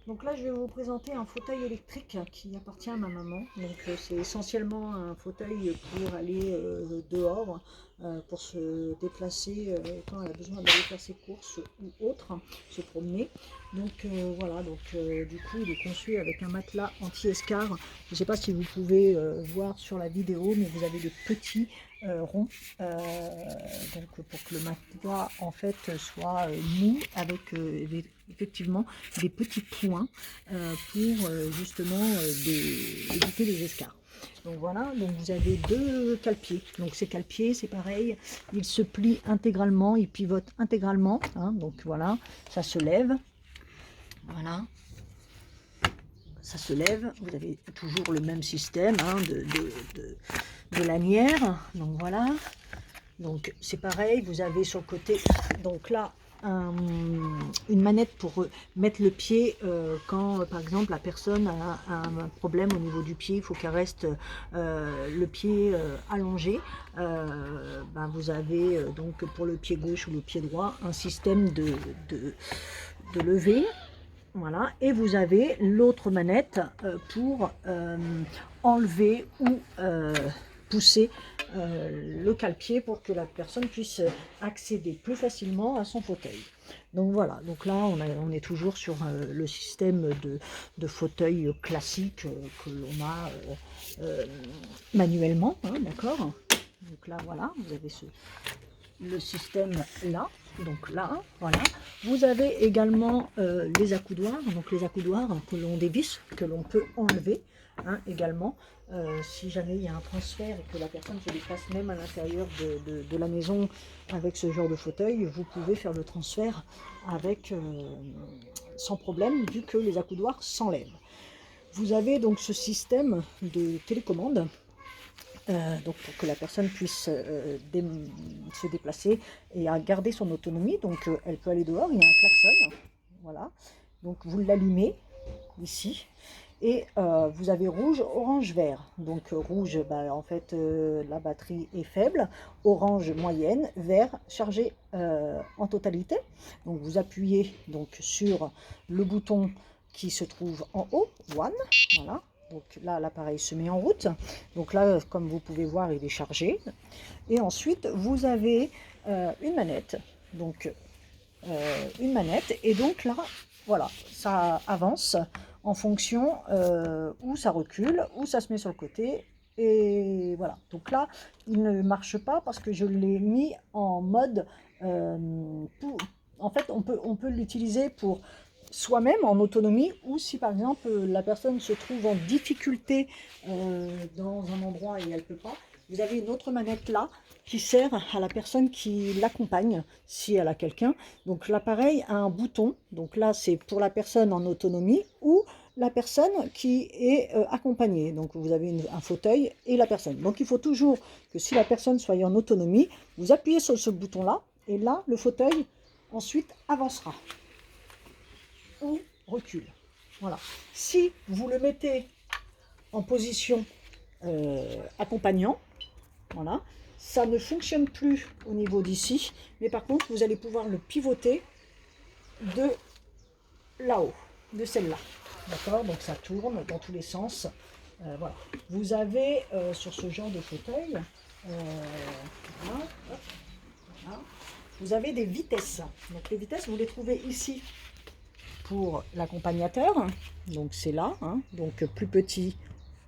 Donc là, je vais vous présenter un fauteuil électrique qui appartient à ma maman. Donc c'est essentiellement un fauteuil pour aller dehors, pour se déplacer quand elle a besoin d'aller faire ses courses ou autre, se promener. Donc voilà, donc du coup, il est conçu avec un matelas anti-escar. Je ne sais pas si vous pouvez voir sur la vidéo, mais vous avez des petits ronds, donc pour que le matelas en fait soit mou avec effectivement des petits points pour justement éviter les escarres. Donc voilà, donc vous avez deux cale-pieds. Donc ces cale-pieds, c'est pareil, ils se plient intégralement, ils pivotent intégralement. Hein, donc voilà, ça se lève. Voilà, ça se lève. Vous avez toujours le même système hein, de lanière. Donc voilà. Donc c'est pareil, vous avez sur le côté, donc là, une manette pour mettre le pied quand par exemple la personne a un problème au niveau du pied, il faut qu'elle reste le pied allongé. Ben, vous avez donc pour le pied gauche ou le pied droit un système de levée. Voilà, et vous avez l'autre manette pour enlever ou pousser le cale-pied pour que la personne puisse accéder plus facilement à son fauteuil. Donc voilà, donc là on est toujours sur le système de fauteuil classique que l'on a manuellement, hein, d'accord. Donc là voilà, vous avez le système là, donc là, voilà. Vous avez également les accoudoirs, donc les accoudoirs que l'on dévisse, que l'on peut enlever hein, également. Si jamais il y a un transfert et que la personne se déplace même à l'intérieur de la maison avec ce genre de fauteuil, vous pouvez faire le transfert avec sans problème vu que les accoudoirs s'enlèvent. Vous avez donc ce système de télécommande donc pour que la personne puisse se déplacer et à garder son autonomie. Donc elle peut aller dehors, il y a un klaxon, voilà. Donc vous l'allumez ici et vous avez rouge, orange, vert. Donc rouge, bah, en fait la batterie est faible, orange moyenne, vert chargé en totalité. Donc vous appuyez donc sur le bouton qui se trouve en haut, one, voilà. Donc là, l'appareil se met en route. Donc là, comme vous pouvez voir, il est chargé. Et ensuite, vous avez une manette. Donc, une manette. Et donc là, voilà, ça avance en fonction où ça recule, où ça se met sur le côté. Et voilà. Donc là, il ne marche pas parce que je l'ai mis en mode... en fait, on peut l'utiliser pour soi-même en autonomie ou si par exemple la personne se trouve en difficulté dans un endroit et elle ne peut pas, vous avez une autre manette là qui sert à la personne qui l'accompagne si elle a quelqu'un. Donc l'appareil a un bouton, donc là c'est pour la personne en autonomie ou la personne qui est accompagnée. Donc vous avez un fauteuil et la personne. Donc il faut toujours que si la personne soit en autonomie, vous appuyez sur ce bouton là et là le fauteuil ensuite avancera ou recule. Voilà. Si vous le mettez en position accompagnant, voilà, ça ne fonctionne plus au niveau d'ici, mais par contre, vous allez pouvoir le pivoter de là-haut, de celle-là. D'accord. Donc ça tourne dans tous les sens. Voilà. Vous avez sur ce genre de fauteuil, voilà, hop, voilà, vous avez des vitesses. Donc les vitesses, vous les trouvez ici pour l'accompagnateur, donc c'est là, hein, donc plus petit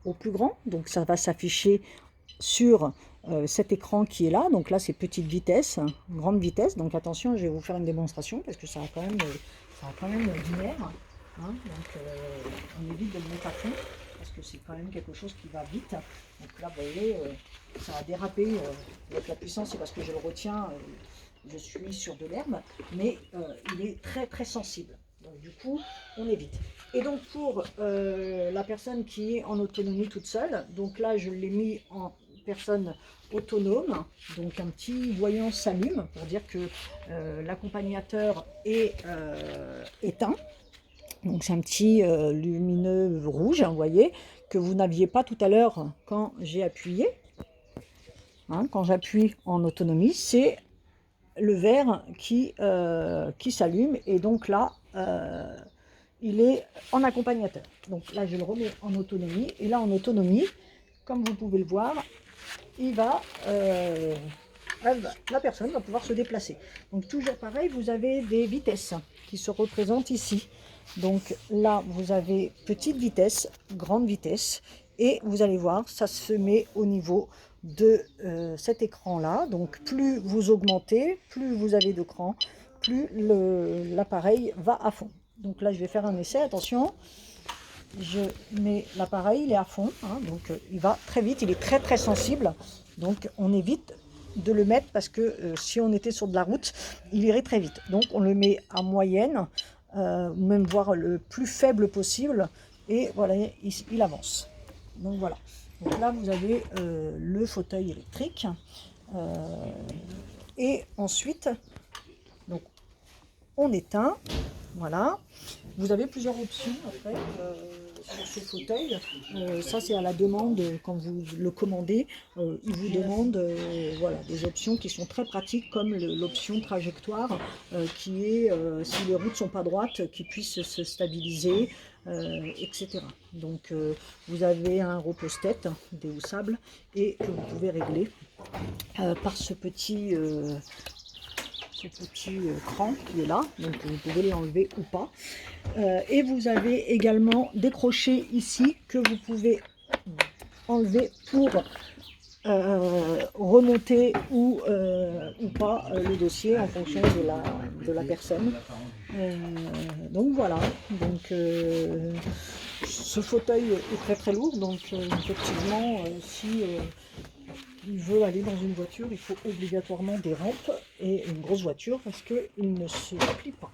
au plus grand, donc ça va s'afficher sur cet écran qui est là, donc là c'est petite vitesse, grande vitesse, donc attention, je vais vous faire une démonstration parce que ça a quand même du nerf, hein, donc on évite de le mettre à fond parce que c'est quand même quelque chose qui va vite. Donc là vous voyez, ça a dérapé avec la puissance, c'est parce que je le retiens, je suis sur de l'herbe, mais il est très très sensible. Donc du coup, on évite. Et donc pour la personne qui est en autonomie toute seule, donc là je l'ai mis en personne autonome, donc un petit voyant s'allume pour dire que l'accompagnateur est éteint. Donc c'est un petit lumineux rouge, hein, vous voyez, que vous n'aviez pas tout à l'heure quand j'ai appuyé. Hein, quand j'appuie en autonomie, c'est le vert qui s'allume et donc là il est en accompagnateur. Donc là, je le remets en autonomie. Et là, en autonomie, comme vous pouvez le voir, il va, la personne va pouvoir se déplacer. Donc toujours pareil, vous avez des vitesses qui se représentent ici. Donc là, vous avez petite vitesse, grande vitesse. Et vous allez voir, ça se met au niveau de cet écran-là. Donc plus vous augmentez, plus vous avez d'écran, plus l'appareil va à fond. Donc là, je vais faire un essai, attention. Je mets l'appareil, il est à fond, hein, donc il va très vite, il est très très sensible. Donc on évite de le mettre parce que si on était sur de la route, il irait très vite. Donc on le met à moyenne, même voire le plus faible possible. Et voilà, il avance. Donc voilà. Donc là, vous avez le fauteuil électrique. Et ensuite, donc, on éteint. Voilà. Vous avez plusieurs options après sur ce fauteuil. Ça, c'est à la demande quand vous le commandez. Il vous demande voilà, des options qui sont très pratiques, comme l'option trajectoire, qui est, si les routes ne sont pas droites, qui puissent se stabiliser, etc. Donc, vous avez un repose-tête déhaussable et que vous pouvez régler par ce petit cran qui est là, donc vous pouvez les enlever ou pas. Et vous avez également des crochets ici que vous pouvez enlever pour remonter ou pas le dossier en fonction de la personne. Donc voilà, donc ce fauteuil est très très lourd, donc effectivement si il veut aller dans une voiture, il faut obligatoirement des rampes et une grosse voiture parce qu'il ne se plie pas.